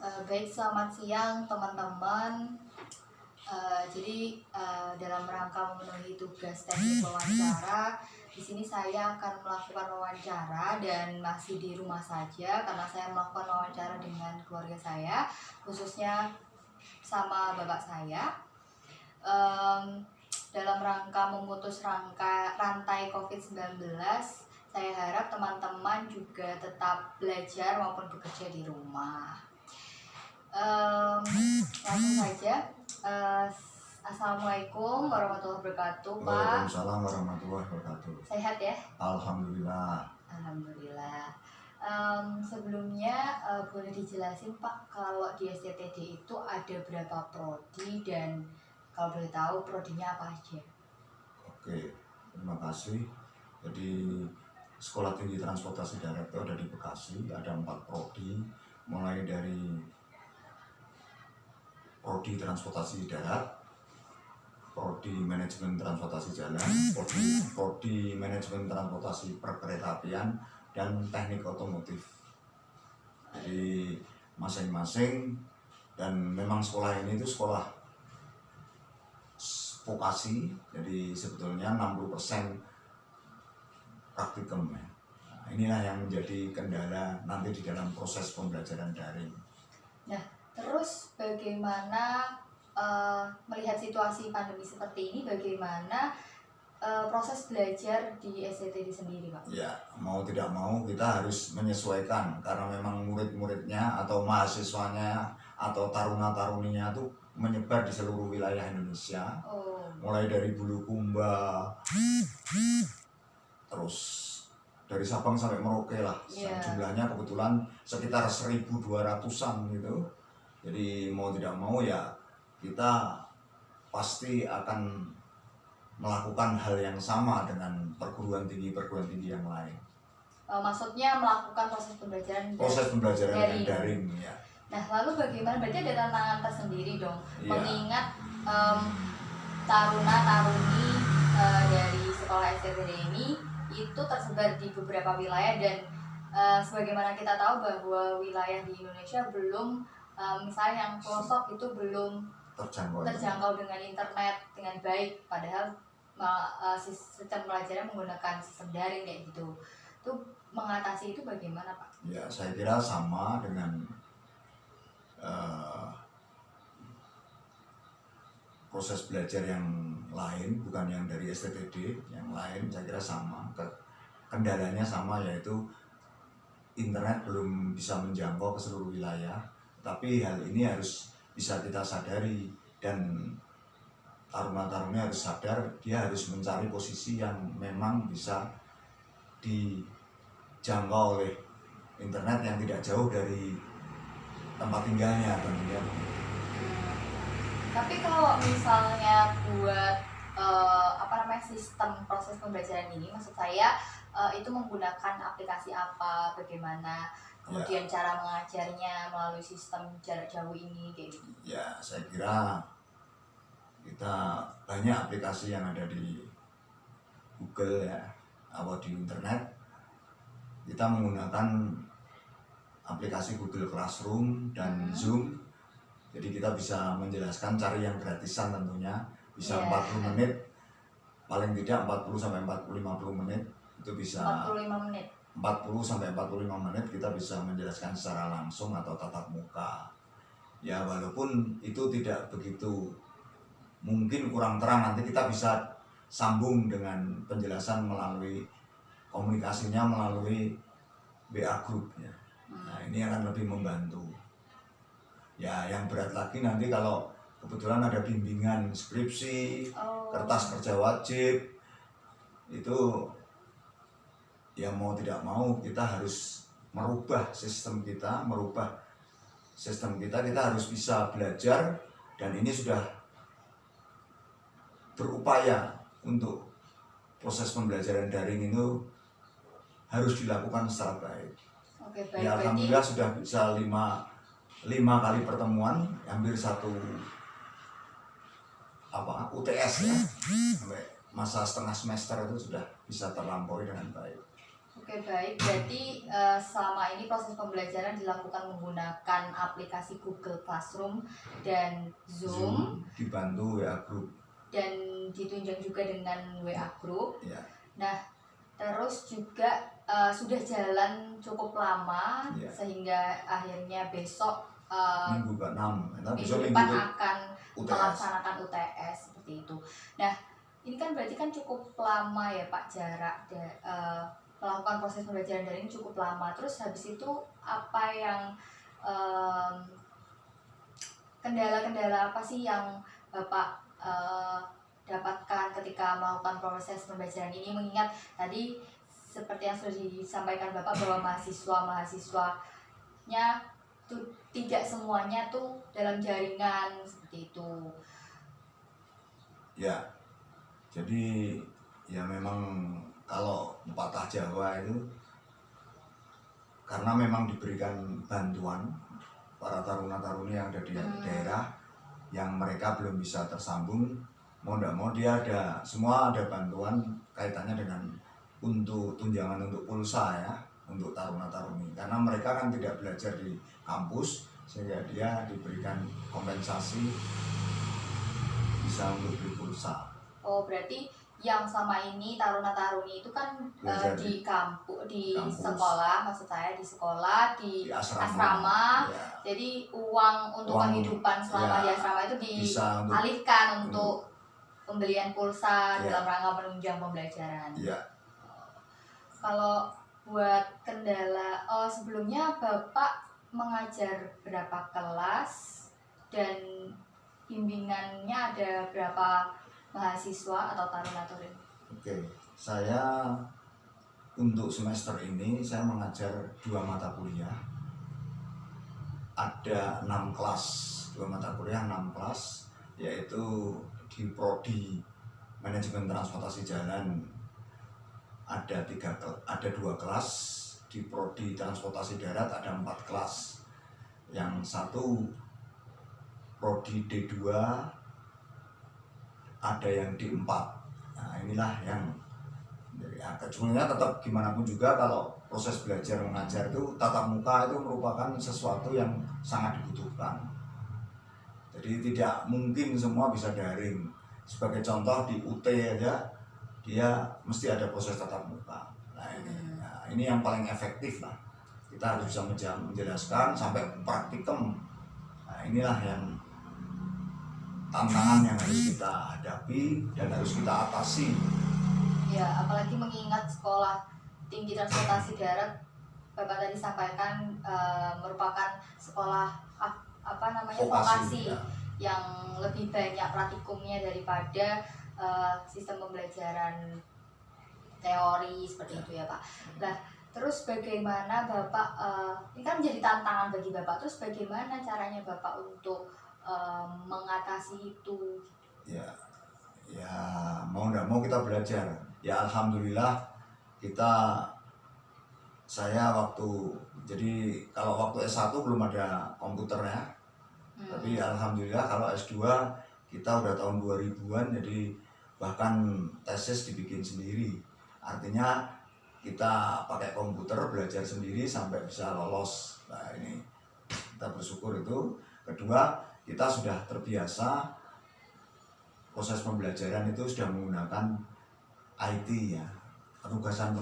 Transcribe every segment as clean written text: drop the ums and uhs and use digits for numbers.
Baik, selamat siang teman-teman. Dalam rangka memenuhi tugas teknik wawancara, di sini saya akan melakukan wawancara dan masih di rumah saja karena saya melakukan wawancara dengan keluarga saya, khususnya sama bapak saya. Dalam rangka memutus rantai COVID-19, saya harap teman-teman juga tetap belajar maupun bekerja di rumah. Langsung saja. Assalamualaikum warahmatullahi wabarakatuh, Pak. Waalaikumsalam warahmatullahi wabarakatuh. Sehat ya? Alhamdulillah. Alhamdulillah. Sebelumnya boleh dijelasin, Pak, kalau di STTD itu ada berapa prodi dan kalau boleh tahu prodinya apa aja? Oke, terima kasih. Jadi Sekolah Tinggi Transportasi Darat itu ada di Bekasi, ada 4 prodi, mulai dari prodi transportasi darat, prodi manajemen transportasi jalan, prodi manajemen transportasi perkeretaapian, dan teknik otomotif. Jadi masing-masing, dan memang sekolah ini itu sekolah vokasi, jadi sebetulnya 60% praktikum ya. Nah, inilah yang menjadi kendala nanti di dalam proses pembelajaran daring. Nah, terus bagaimana melihat situasi pandemi seperti ini, bagaimana proses belajar di STTD sendiri, Pak? Ya, mau tidak mau kita harus menyesuaikan karena memang murid-muridnya atau mahasiswanya atau taruna-taruninya itu menyebar di seluruh wilayah Indonesia. Mulai dari Bulukumba, terus dari Sabang sampai Merauke lah. Jumlahnya kebetulan sekitar 1.200-an gitu. Jadi mau tidak mau ya kita pasti akan melakukan hal yang sama dengan perguruan tinggi yang lain. Maksudnya melakukan proses pembelajaran daring ya. Nah, lalu bagaimana? Berarti ada tantangan tersendiri dong, mengingat taruna-taruni dari sekolah STTD ini itu tersebar di beberapa wilayah dan sebagaimana kita tahu bahwa wilayah di Indonesia belum misalnya yang pelosok itu belum terjangkau dengan internet dengan baik, padahal sistem pelajaran menggunakan sistem daring kayak gitu. Itu mengatasi itu bagaimana, Pak? Ya, saya kira sama dengan proses belajar yang lain, bukan yang dari STTD, yang lain saya kira sama. Kendalanya sama, yaitu internet belum bisa menjangkau ke seluruh wilayah. Tapi hal ini harus bisa kita sadari dan taruna-taruna harus sadar dia harus mencari posisi yang memang bisa dijangkau oleh internet yang tidak jauh dari tempat tinggalnya tentunya. Tapi kalau misalnya buat sistem proses pembelajaran ini, maksud saya itu menggunakan aplikasi apa, bagaimana, kemudian cara mengajarnya melalui sistem jarak jauh ini kayak gitu? Ya, saya kira kita banyak aplikasi yang ada di Google ya, atau di internet. Kita menggunakan aplikasi Google Classroom dan Zoom. Jadi kita bisa menjelaskan, cari yang gratisan tentunya, bisa 40 menit, paling tidak 40 sampai 50 menit itu bisa. 45 menit. 40 sampai 45 menit kita bisa menjelaskan secara langsung atau tatap muka. Ya, walaupun itu tidak begitu, mungkin kurang terang, nanti kita bisa sambung dengan penjelasan melalui komunikasinya melalui WA group ya. Nah, ini akan lebih membantu. Ya, yang berat lagi nanti kalau kebetulan ada bimbingan skripsi, kertas kerja wajib, itu ya mau tidak mau kita harus merubah sistem kita, kita harus bisa belajar, dan ini sudah berupaya untuk proses pembelajaran daring itu harus dilakukan secara baik. Baik, ya, alhamdulillah sudah bisa 5 kali pertemuan, hampir 1 UTS ya, sampai masa setengah semester itu sudah bisa terlampaui dengan baik. Oke, baik. Berarti selama ini proses pembelajaran dilakukan menggunakan aplikasi Google Classroom dan Zoom dibantu WA Group dan ditunjang juga dengan WA Group. ya. Nah, terus juga sudah jalan cukup lama Ya. sehingga akhirnya besok Minggu ke-6 minggu depan akan melaksanakan UTS seperti itu. Nah, ini kan berarti kan cukup lama ya Pak, jarak melakukan proses pembelajaran daring cukup lama. Terus habis itu apa yang kendala-kendala apa sih yang Bapak dapatkan ketika melakukan proses pembelajaran ini, mengingat tadi seperti yang sudah disampaikan Bapak bahwa mahasiswanya tuh tidak semuanya tuh dalam jaringan seperti itu. Ya, jadi ya memang kalau pepatah Jawa itu karena memang diberikan bantuan para taruna-taruni yang ada di daerah yang mereka belum bisa tersambung, mau tidak mau dia semua ada bantuan kaitannya dengan untuk tunjangan untuk pulsa ya, untuk taruna-taruni, karena mereka kan tidak belajar di kampus sehingga dia diberikan kompensasi bisa untuk beli pulsa. Oh, berarti yang selama ini taruna-taruni itu kan di kampus, di sekolah, maksud saya di sekolah, di asrama. Ya. Jadi uang untuk kehidupan selama di asrama itu dialihkan untuk pembelian pulsa dalam rangka menunjang pembelajaran. Ya. Kalau buat kendala, sebelumnya Bapak mengajar berapa kelas dan bimbingannya ada berapa mahasiswa atau taruna-taruni? Oke, saya untuk semester ini saya mengajar 2 mata kuliah. Ada 6 kelas, 2 mata kuliah 6 kelas, yaitu di Prodi Manajemen Transportasi Jalan ada 2 kelas, di Prodi Transportasi Darat ada 4 kelas. Yang satu Prodi D2 ada yang D4. Nah, inilah yang kecualinya tetap gimana pun juga kalau proses belajar mengajar itu tatap muka itu merupakan sesuatu yang sangat dibutuhkan. Jadi tidak mungkin semua bisa daring. Sebagai contoh di UT aja dia mesti ada proses tatap muka. Nah ini yang paling efektif lah. Kita harus bisa menjelaskan sampai praktikum. Nah inilah yang tantangan yang harus kita hadapi dan harus kita atasi. Ya, apalagi mengingat sekolah tinggi transportasi darat Bapak tadi sampaikan merupakan sekolah vokasi ya, yang lebih banyak praktikumnya daripada sistem pembelajaran teori seperti itu ya Pak. Nah, terus bagaimana Bapak, ini kan menjadi tantangan bagi Bapak, terus bagaimana caranya Bapak untuk mengatasi itu? Ya mau tidak mau kita belajar. Ya alhamdulillah saya jadi kalau waktu S1 belum ada komputernya. Tapi alhamdulillah kalau S2 kita udah tahun 2000-an, jadi bahkan tesis dibikin sendiri. Artinya kita pakai komputer belajar sendiri sampai bisa lolos. Nah ini kita bersyukur itu. Kedua, kita sudah terbiasa proses pembelajaran itu sudah menggunakan IT ya. Penugasan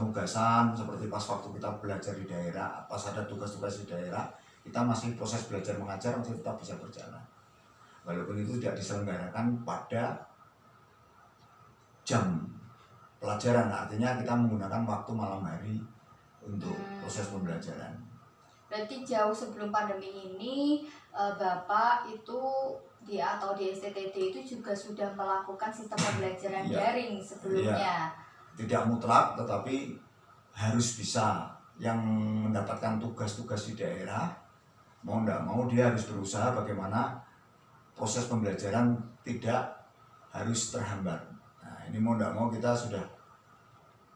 seperti pas waktu kita belajar di daerah, pas ada tugas-tugas di daerah, kita masih proses belajar mengajar masih tetap bisa berjalan. Walaupun itu tidak diselenggarakan pada jam pelajaran, artinya kita menggunakan waktu malam hari untuk proses pembelajaran. Berarti jauh sebelum pandemi ini Bapak itu di STTD itu juga sudah melakukan sistem pembelajaran daring sebelumnya. Tidak mutlak, tetapi harus bisa. Yang mendapatkan tugas-tugas di daerah mau tidak mau dia harus berusaha bagaimana proses pembelajaran tidak harus terhambat. Nah ini mau tidak mau kita sudah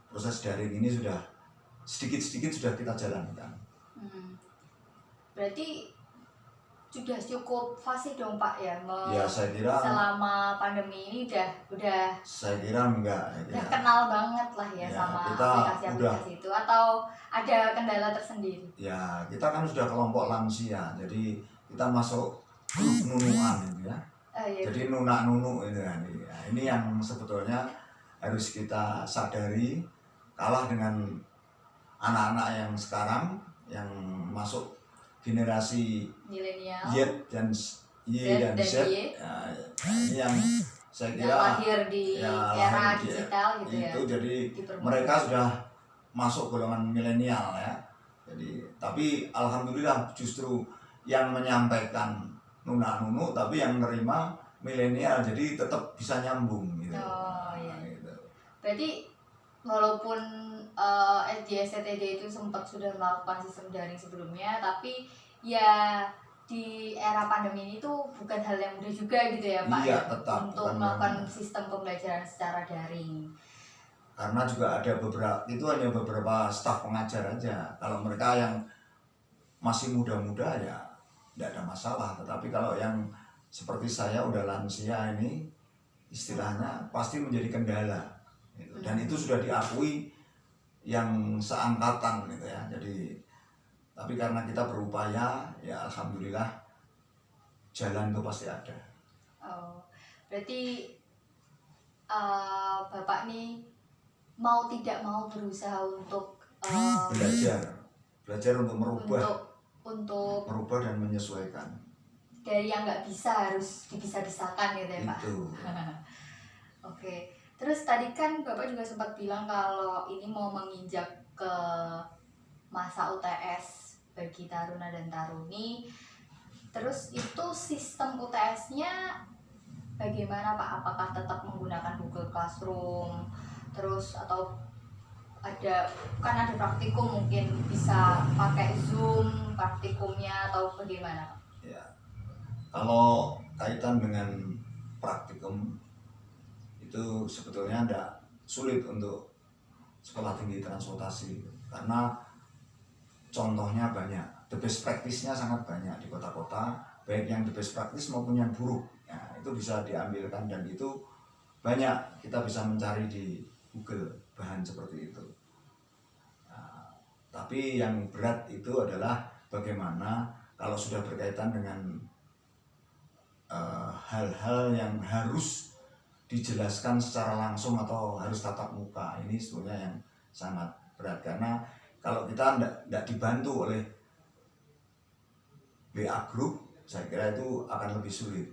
proses daring ini sudah sedikit-sedikit sudah kita jalankan. Berarti sudah cukup fasih dong Pak ya, Ya saya kira selama pandemi ini udah saya kira enggak udah ya. kenal banget lah ya, Ya, sama kita aplikasi-aplikasi itu, atau ada kendala tersendiri? Ya kita kan sudah kelompok lansia, jadi kita masuk grup nunuan gitu ya. Iya. Jadi nunak nunu itu kan. Ya, ini yang sebetulnya harus kita sadari, kalah dengan anak-anak yang sekarang yang masuk generasi Milenial Y dan Y dan Z. Y. Ya, ini yang saya yang kira lahir di ya, era lahir di- digital gitu ya. itu jadi Dipermudah. mereka sudah masuk golongan milenial ya. Jadi tapi alhamdulillah justru yang menyampaikan nunak nunu tapi yang menerima milenial, jadi tetap bisa nyambung gitu. Oh, iya. Gitu. Berarti walaupun di SCTD itu sempat sudah melakukan sistem daring sebelumnya, tapi ya di era pandemi ini tuh bukan hal yang mudah juga gitu ya Pak, Iya, ya, tetap, untuk bukan melakukan mudah. sistem pembelajaran secara daring. Karena juga ada hanya beberapa staf pengajar aja. Kalau mereka yang masih muda-muda ya tidak ada masalah. Tetapi kalau yang seperti saya udah lansia ini, istilahnya pasti menjadi kendala. Gitu. Dan itu sudah diakui yang seangkatan gitu ya. Jadi tapi karena kita berupaya, ya alhamdulillah jalan itu pasti ada. Oh, berarti Bapak nih mau tidak mau berusaha untuk belajar untuk untuk merubah dan menyesuaikan. dari yang nggak bisa harus dipisah-pisahkan gitu ya Pak. Itu. Oke, terus tadi kan Bapak juga sempat bilang kalau ini mau menginjak ke masa UTS bagi taruna dan taruni. Terus itu sistem UTS-nya bagaimana Pak? Apakah tetap menggunakan Google Classroom? Terus atau ada praktikum, mungkin bisa pakai Zoom praktikumnya atau bagaimana Pak? Ya. Kalau kaitan dengan praktikum itu sebetulnya tidak sulit untuk sekolah tinggi transportasi karena contohnya banyak, the best practice-nya sangat banyak di kota-kota, baik yang the best practice maupun yang buruk. Ya, itu bisa diambilkan dan itu banyak kita bisa mencari di Google bahan seperti itu. Nah, tapi yang berat itu adalah bagaimana kalau sudah berkaitan dengan hal-hal yang harus dijelaskan secara langsung atau harus tatap muka, ini sebenarnya yang sangat berat karena kalau kita tidak dibantu oleh WA group, saya kira itu akan lebih sulit.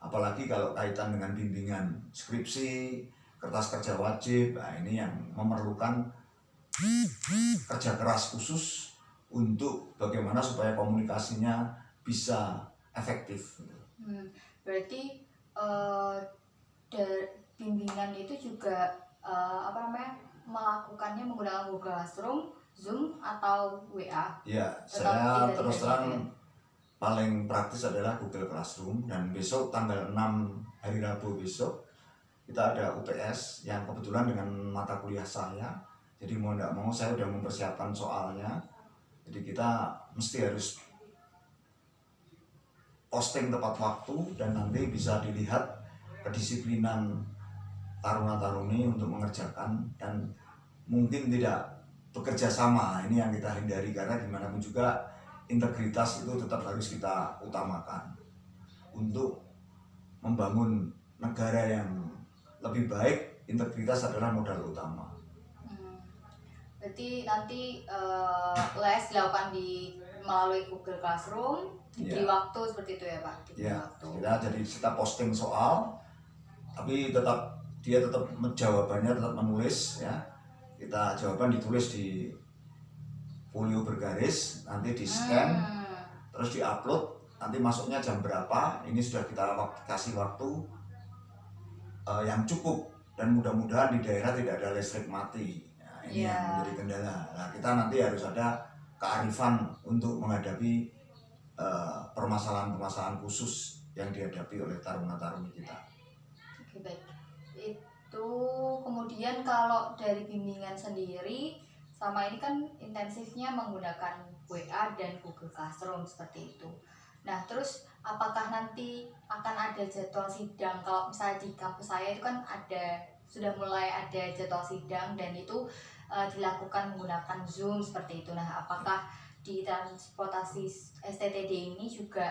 Apalagi kalau kaitan dengan bimbingan skripsi, kertas kerja wajib, nah ini yang memerlukan kerja keras khusus untuk bagaimana supaya komunikasinya bisa efektif. Berarti bimbingan itu juga melakukannya menggunakan Google Classroom, Zoom atau WA? Ya, saya terus terang paling praktis adalah Google Classroom, dan besok tanggal 6 hari Rabu besok kita ada UTS yang kebetulan dengan mata kuliah saya. Jadi mau tidak mau saya sudah mempersiapkan soalnya. Jadi kita mesti harus posting tepat waktu dan nanti bisa dilihat kedisiplinan taruna-taruni untuk mengerjakan dan mungkin tidak bekerja sama. Ini yang kita hindari karena gimana pun juga integritas itu tetap harus kita utamakan untuk membangun negara yang lebih baik. Integritas adalah modal utama. Berarti nanti les dilakukan melalui Google Classroom, diberi waktu seperti itu ya Pak? Jadi kita posting soal, tapi dia tetap jawabannya tetap menulis ya. Kita jawaban ditulis di folio bergaris, nanti di scan, terus diupload, nanti masuknya jam berapa, ini sudah kita kasih waktu yang cukup, dan mudah-mudahan di daerah tidak ada listrik mati. Nah, ini yang menjadi kendala. Nah, kita nanti harus ada kearifan untuk menghadapi permasalahan-permasalahan khusus yang dihadapi oleh taruna-taruni kita. Oke, baik. Itu kemudian kalau dari bimbingan sendiri, sama ini kan intensifnya menggunakan WA dan Google Classroom seperti itu. Nah, terus apakah nanti akan ada jadwal sidang? Kalau misalnya di kampus saya itu kan sudah mulai ada jadwal sidang dan itu dilakukan menggunakan Zoom seperti itu. Nah, apakah di transportasi STTD ini juga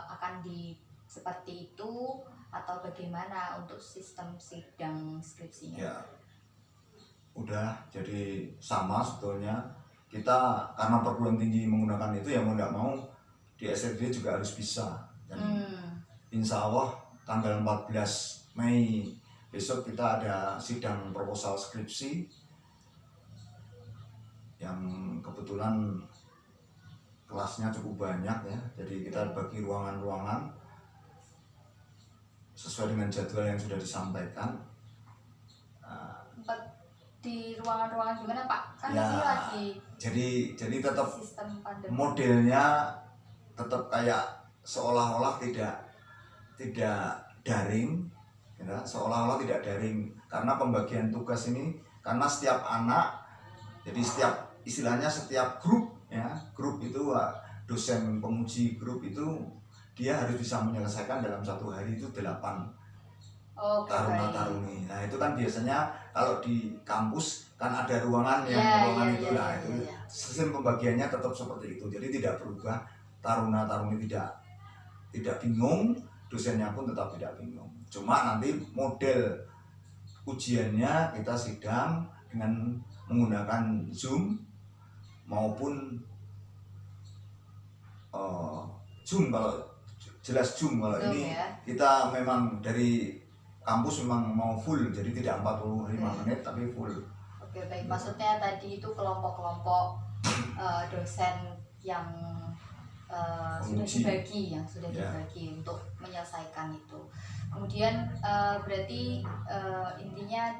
akan seperti itu atau bagaimana untuk sistem sidang skripsinya? Ya, udah jadi sama sebetulnya. Kita karena perguruan tinggi menggunakan itu ya mau nggak mau di STTD juga harus bisa. Dan insya Allah tanggal 14 Mei besok kita ada sidang proposal skripsi yang kebetulan kelasnya cukup banyak ya. Jadi kita bagi ruangan-ruangan sesuai dengan jadwal yang sudah disampaikan. Di ruangan-ruangan gimana Pak? Kan Ya, ini lagi jadi tetap sistem pandemi. modelnya tetap kayak seolah-olah tidak daring, ya, seolah-olah tidak daring karena pembagian tugas ini karena setiap anak, jadi setiap grup ya, grup itu dosen penguji grup itu dia harus bisa menyelesaikan dalam satu hari itu 8 taruna-taruni. Nah itu kan biasanya kalau di kampus kan ada ruangan itu sistem pembagiannya tetap seperti itu, jadi tidak berubah. Taruna-taruni tidak bingung, dosennya pun tetap tidak bingung. Cuma nanti model ujiannya kita sidang dengan menggunakan Zoom maupun Zoom. Kalau jelas Zoom, kalau Zoom, ini ya. kita memang dari kampus memang mau full, jadi tidak 45 menit tapi full. Oke, baik. Maksudnya tadi itu kelompok-kelompok dosen yang sudah dibagi, untuk menyelesaikan itu. Kemudian berarti intinya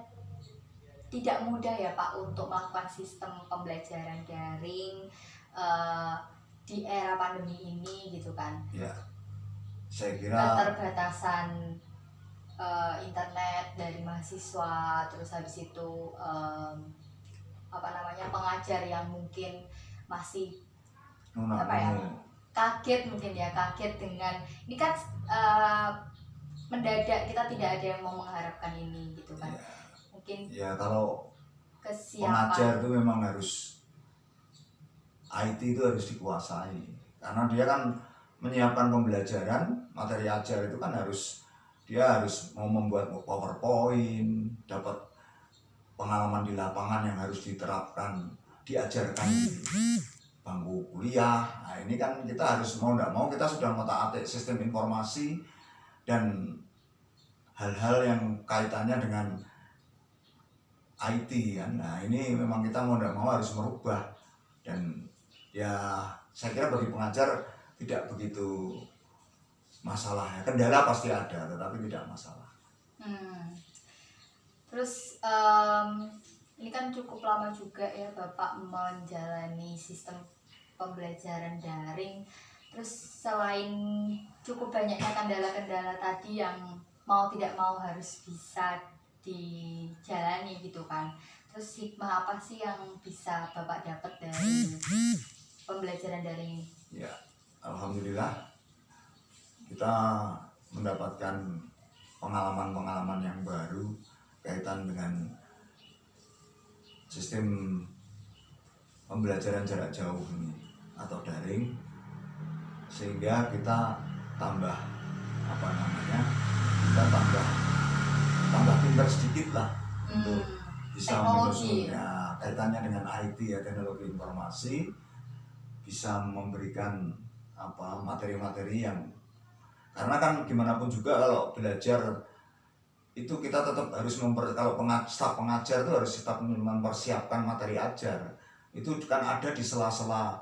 tidak mudah ya Pak untuk melakukan sistem pembelajaran daring di era pandemi ini gitu kan? Ya, saya kira keterbatasan internet dari mahasiswa, terus habis itu pengajar yang mungkin masih kaget dengan ini kan mendadak, kita tidak ada yang mau mengharapkan ini gitu kan. Mungkin ya kalau kesiapan pengajar itu memang harus IT itu harus dikuasai karena dia kan menyiapkan pembelajaran, materi ajar itu kan dia harus mau membuat PowerPoint, dapat pengalaman di lapangan yang harus diterapkan, diajarkan di bangku kuliah. Nah ini kan kita harus mau tidak mau kita sudah ngotak-atik sistem informasi dan hal-hal yang kaitannya dengan IT kan. Nah ini memang kita mau tidak mau harus merubah, dan ya saya kira bagi pengajar tidak begitu masalah ya. Kendala pasti ada tetapi tidak masalah. Terus ini kan cukup lama juga ya Bapak menjalani sistem pembelajaran daring. Terus selain cukup banyaknya kendala-kendala tadi yang mau tidak mau harus bisa dijalani gitu kan. Terus hikmah apa sih yang bisa Bapak dapat dari pembelajaran daring ini? Ya, alhamdulillah kita mendapatkan pengalaman-pengalaman yang baru kaitan dengan sistem pembelajaran jarak jauh ini atau daring, sehingga kita tambah pintar sedikit lah untuk bisa menyusunnya kaitannya dengan IT ya, teknologi informasi, bisa memberikan materi-materi yang, karena kan gimana pun juga kalau belajar itu kita tetap harus kalau staf pengajar itu harus tetap mempersiapkan materi ajar. Itu kan ada di sela-sela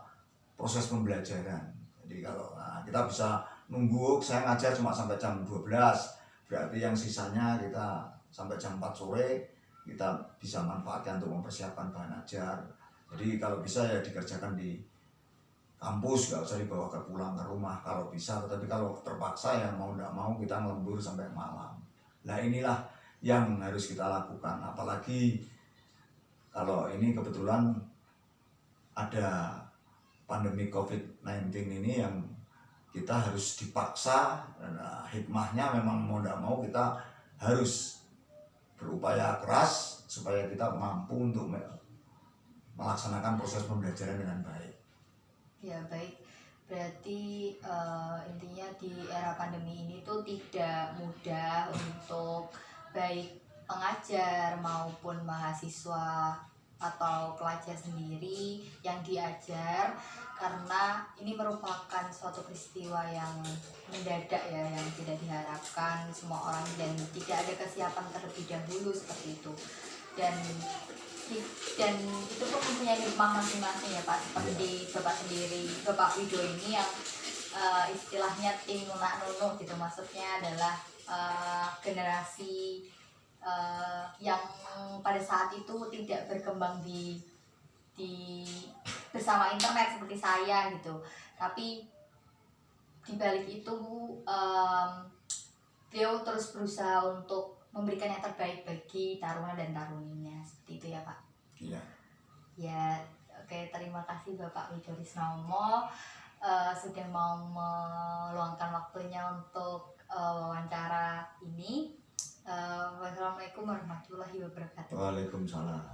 proses pembelajaran. Jadi kalau kita bisa nunggu, saya ngajar cuma sampai jam 12, berarti yang sisanya kita sampai jam 4 sore kita bisa manfaatkan untuk mempersiapkan bahan ajar. Jadi kalau bisa ya dikerjakan di kampus, nggak usah dibawa pulang ke rumah kalau bisa. Tetapi kalau terpaksa ya mau nggak mau kita ngelembur sampai malam. Nah inilah yang harus kita lakukan, apalagi kalau ini kebetulan ada pandemi COVID-19 ini yang kita harus dipaksa, hikmahnya memang mau tidak mau kita harus berupaya keras supaya kita mampu untuk melaksanakan proses pembelajaran dengan baik. Ya baik, berarti intinya di era pandemi ini tuh tidak mudah untuk baik pengajar maupun mahasiswa atau pelajar sendiri yang diajar, karena ini merupakan suatu peristiwa yang mendadak ya, yang tidak diharapkan semua orang dan tidak ada kesiapan terlebih dahulu seperti itu. Dan itu pun mempunyai hikmah masing-masing ya Pak, seperti Bapak sendiri, Bapak Wido ini yang istilahnya tim lunak nunuk gitu, maksudnya adalah generasi yang pada saat itu tidak berkembang di bersama internet seperti saya gitu, tapi di balik itu beliau terus berusaha untuk memberikan yang terbaik bagi taruna dan taruninya, seperti itu ya Pak. Iya. Ya, oke, terima kasih Bapak Wido Risnomo sudah mau meluangkan waktunya untuk wawancara ini. Wassalamualaikum warahmatullahi wabarakatuh. Waalaikumsalam.